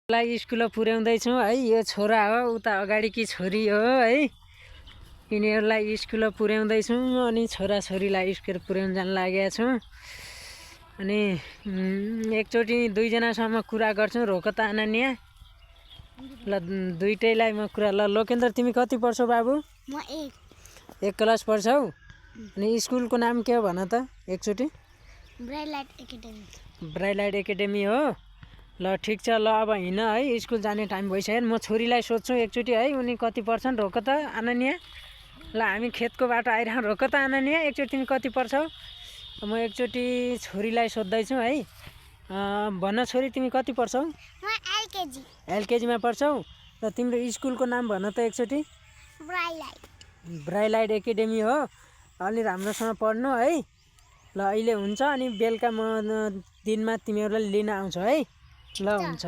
लाई स्कुल पुर्याउँदैछु है। यो छोरा हो, उता अगाडिकी छोरी हो है। यिनीहरूलाई स्कुल पुर्याउँदैछु अनि छोराछोरीलाई स्कुल पुर्याउन जान लागेको छु। अनि एकचोटि दुईजनासँग कुरा गर्छु। रोक त अनन्या, ल दुईटैलाई म कुरा। ल लोकेन्द्र, तिमी कति पढ्छौ बाबु? म एक क्लास पढ्छौ। अनि स्कुलको नाम के हो भन त एकचोटि? ब्राइलाइट एकाडेमी। ब्राइलाइट एकाडेमी हो। ल ठिक छ। ल अब हिँड है, स्कुल जाने टाइम भइसक्यो। म छोरीलाई सोध्छु एकचोटि है, उनी कति पढ्छन्। रोक त अनन्या। ल हामी खेतको बाटो आइरहँ। रोक त अनन्या, एकचोटि तिमी कति पढ्छौ? म एकचोटि छोरीलाई सोध्दैछु है। भन छोरी, तिमी कति पढ्छौ? म एलकेजी। एलकेजीमा पढ्छौ। र तिम्रो स्कुलको नाम भन त एकचोटि? ब्राइलाइट। ब्राइलाइट एकाडेमी हो। अलि राम्रोसँग पढ्नु है। ल अहिले हुन्छ। अनि बेलुका म दिनमा तिमीहरूलाई लिन आउँछु है। ल हुन्छ।